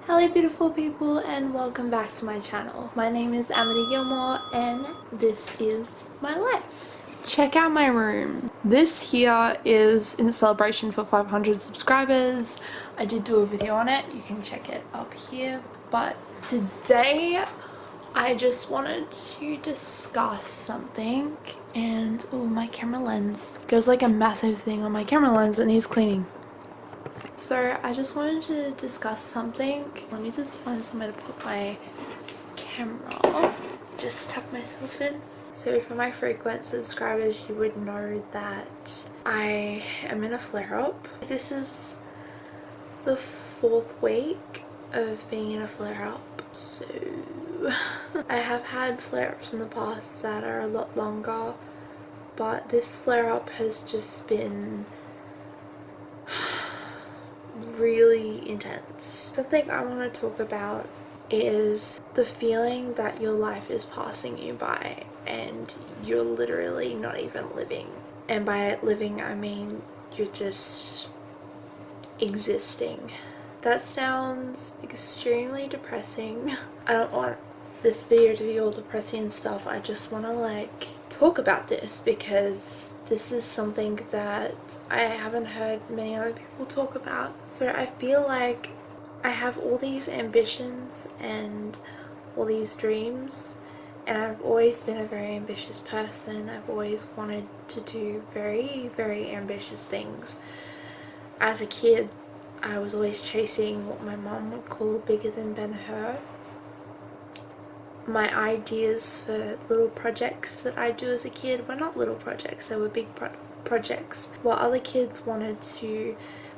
Hello beautiful people and welcome back to my channel. My name is Amity Gilmour and this is my life. Check out my room. This here is in celebration for 500 subscribers. I did do a video on it, you can check it up here. But today I just wanted to discuss something and oh, my camera lens. There's like a massive thing on my camera lens that needs cleaning. So I just wanted to discuss something. Let me just find somewhere to put my camera. Just tuck myself in. So for my frequent subscribers, you would know that I am in a flare-up. This is the 4th week of being in a flare-up. So I have had flare-ups in the past that are a lot longer, but this flare-up has just been really intense. Something I want to talk about is the feeling that your life is passing you by and you're literally not even living. And by living I mean you're just existing. That sounds extremely depressing. I don't want this video to be all depressing and stuff. I just want to like talk about this because this is something that I haven't heard many other people talk about. So I feel like I have all these ambitions and all these dreams, and I've always been a very ambitious person. I've always wanted to do very, very ambitious things. As a kid, I was always chasing what my mom would call bigger than Ben-Hur. My ideas for little projects that I do as a kid were not little projects, they were big projects. While other kids wanted to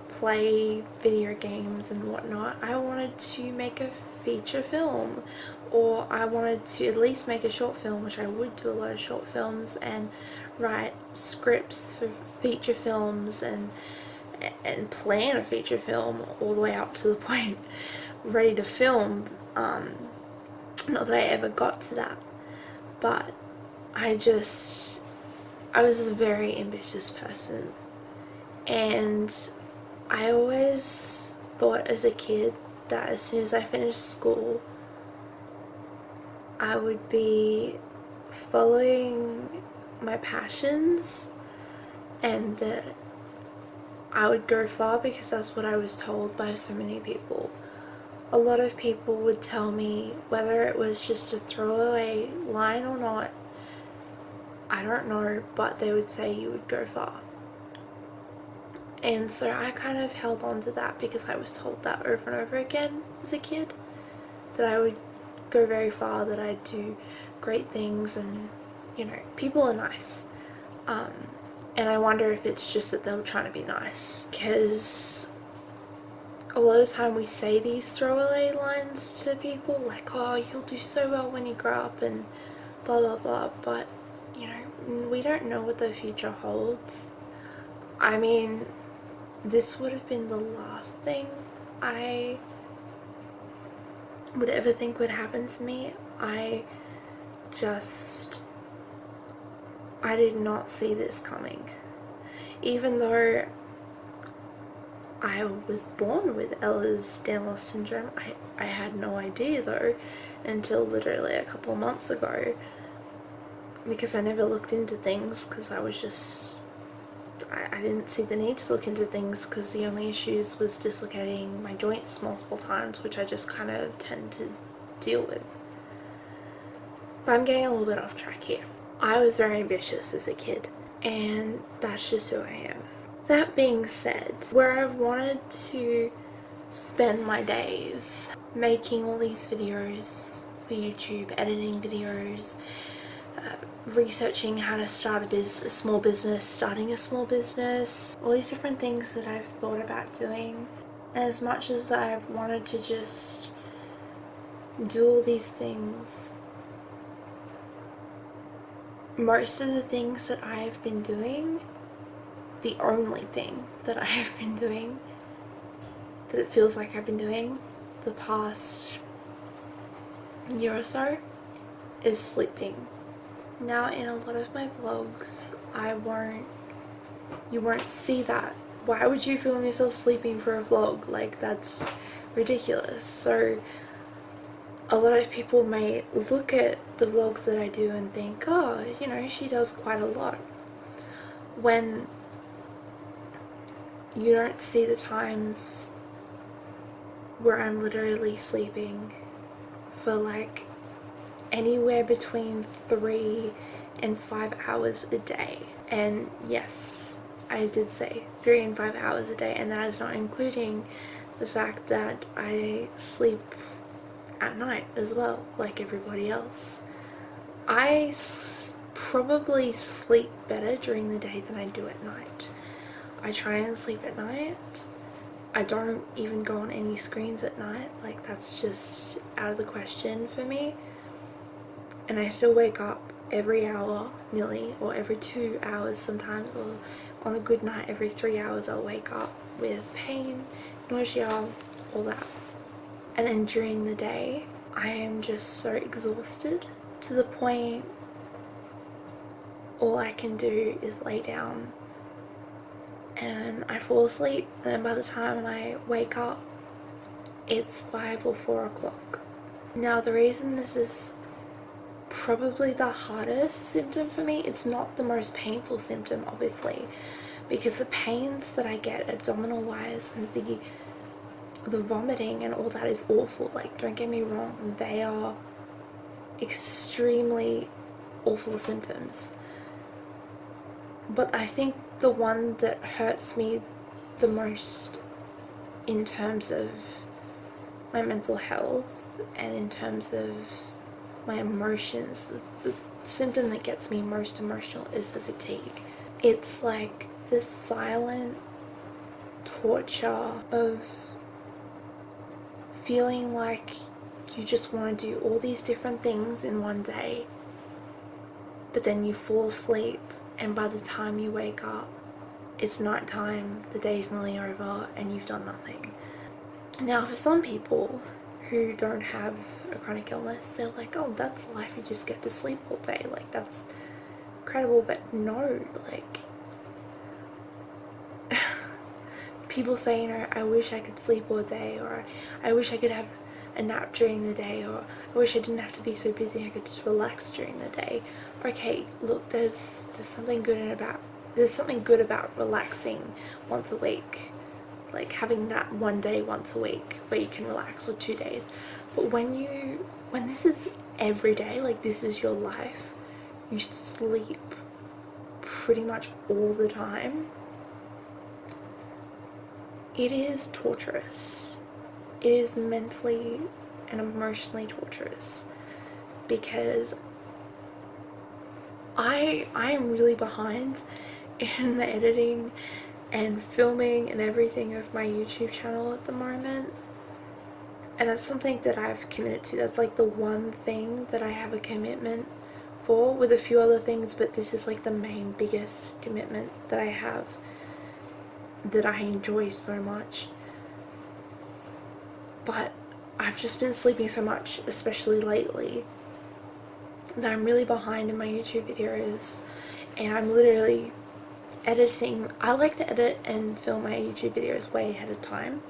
play video games and whatnot, I wanted to make a feature film, or I wanted to at least make a short film, which I would do a lot of short films, and write scripts for feature films and plan a feature film all the way up to the point ready to film. Not that I ever got to that, but I was a very ambitious person, and I always thought as a kid that as soon as I finished school I would be following my passions and that I would go far because that's what I was told by so many people. A lot of people would tell me, whether it was just a throwaway line or not, I don't know, but they would say you would go far. And so I kind of held on to that because I was told that over and over again as a kid, that I would go very far, that I'd do great things, and you know, people are nice. And I wonder if it's just that they were trying to be nice, because a lot of time we say these throwaway lines to people like, oh, you'll do so well when you grow up and blah blah blah, but you know, we don't know what the future holds. I mean, this would have been the last thing I would ever think would happen to me. I did not see this coming. Even though I was born with Ehlers-Danlos syndrome, I had no idea though until literally a couple of months ago, because I never looked into things because I was just, I didn't see the need to look into things because the only issues was dislocating my joints multiple times, which I just kind of tend to deal with. But I'm getting a little bit off track here. I was very ambitious as a kid, and that's just who I am. That being said, where I've wanted to spend my days making all these videos for YouTube, editing videos, researching how to start a small business, starting a small business, all these different things that I've thought about doing. As much as I've wanted to just do all these things, most of the things that I have been doing, the only thing that I have been doing, that it feels like I've been doing the past year or so, is sleeping. Now in a lot of my vlogs, you won't see that. Why would you film yourself sleeping for a vlog? Like, that's ridiculous. So a lot of people may look at the vlogs that I do and think, oh, you know, she does quite a lot, when you don't see the times where I'm literally sleeping for like anywhere between 3 and 5 hours a day. And yes, I did say 3 and 5 hours a day, and that is not including the fact that I sleep at night as well, like everybody else. I probably sleep better during the day than I do at night. I try and sleep at night. I don't even go on any screens at night, like that's just out of the question for me. And I still wake up every hour nearly, or every 2 hours sometimes, or on a good night every 3 hours I'll wake up with pain, nausea, all that. And then during the day I am just so exhausted to the point all I can do is lay down and I fall asleep, and then by the time I wake up it's 5 or 4 o'clock. Now the reason this is probably the hardest symptom for me, it's not the most painful symptom obviously, because the pains that I get abdominal wise and the vomiting and all that is awful, like don't get me wrong, they are extremely awful symptoms. But I think the one that hurts me the most in terms of my mental health and in terms of my emotions, the symptom that gets me most emotional is the fatigue. It's like this silent torture of feeling like you just want to do all these different things in one day, but then you fall asleep and by the time you wake up it's night time, the day's nearly over and you've done nothing. Now for some people who don't have a chronic illness, they're like, oh, that's life, you just get to sleep all day, like that's incredible. But no, like people say, you know, I wish I could sleep all day, or I wish I could have a nap during the day, or I wish I didn't have to be so busy, I could just relax during the day. Okay, look, there's something good about relaxing once a week, like having that one day once a week where you can relax, or 2 days. But when this is every day, like this is your life, you sleep pretty much all the time, it is torturous. It is mentally and emotionally torturous, because I am really behind in the editing and filming and everything of my YouTube channel at the moment, and that's something that I've committed to. That's like the one thing that I have a commitment for, with a few other things, but this is like the main biggest commitment that I have, that I enjoy so much. But I've just been sleeping so much, especially lately, that I'm really behind in my YouTube videos, and I'm literally editing. I like to edit and film my YouTube videos way ahead of time.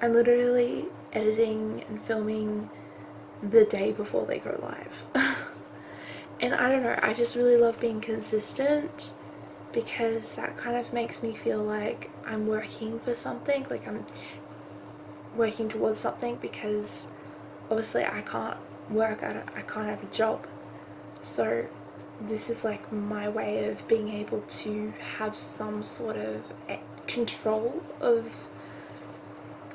I'm literally editing and filming the day before they go live. And I don't know, I just really love being consistent, because that kind of makes me feel like I'm working for something, like I'm working towards something, because obviously I can't work, I can't have a job, so this is like my way of being able to have some sort of control of,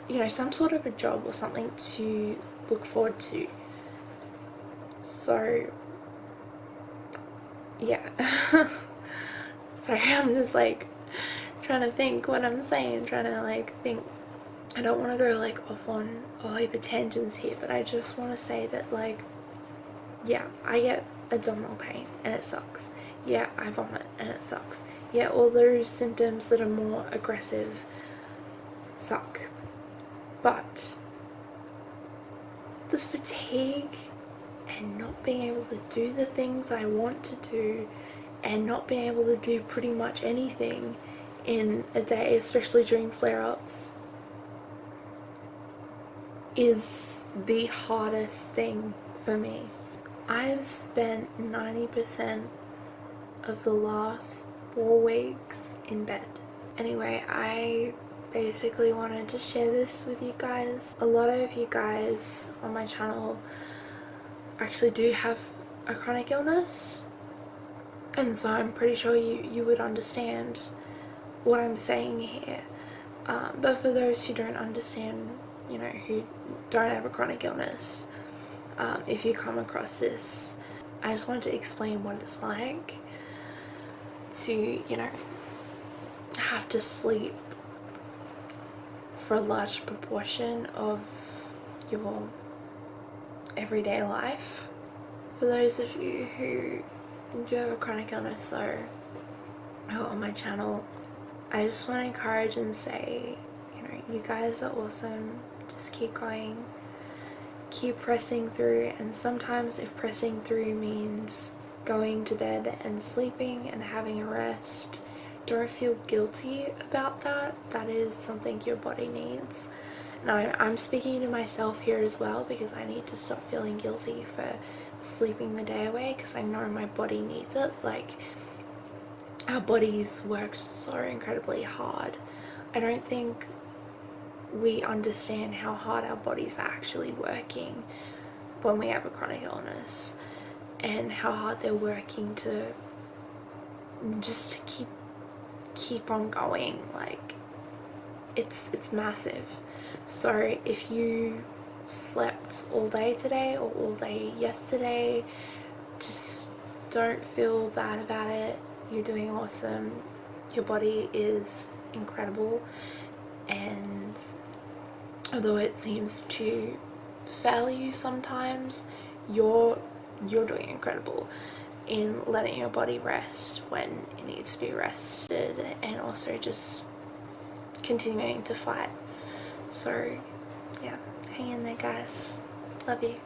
you know, some sort of a job or something to look forward to. So yeah. Sorry, I'm just like trying to think what I'm saying, trying to like think. I don't want to go like off on all heap of tangents here, but I just want to say that, like, yeah, I get abdominal pain and it sucks. Yeah, I vomit and it sucks. Yeah, all those symptoms that are more aggressive suck. But the fatigue and not being able to do the things I want to do, and not being able to do pretty much anything in a day, especially during flare-ups, is the hardest thing for me. I've spent 90% of the last 4 weeks in bed. Anyway, I basically wanted to share this with you guys. A lot of you guys on my channel actually do have a chronic illness, and so I'm pretty sure you would understand what I'm saying here. But for those who don't understand, you know, who don't have a chronic illness, if you come across this, I just wanted to explain what it's like to, you know, have to sleep for a large proportion of your everyday life. For those of you who do have a chronic illness, so on my channel, I just want to encourage and say, you know, you guys are awesome. Just keep going, keep pressing through. And sometimes if pressing through means going to bed and sleeping and having a rest, don't feel guilty about that. That is something your body needs. And I'm speaking to myself here as well, because I need to stop feeling guilty for sleeping the day away, because I know my body needs it. Like, our bodies work so incredibly hard. I don't think we understand how hard our bodies are actually working when we have a chronic illness, and how hard they're working to just keep on going. Like, it's massive. So if you slept all day today or all day yesterday, just don't feel bad about it. You're doing awesome. Your body is incredible, and although it seems to fail you sometimes, you're doing incredible in letting your body rest when it needs to be rested, and also just continuing to fight. So yeah, hang in there, guys. Love you.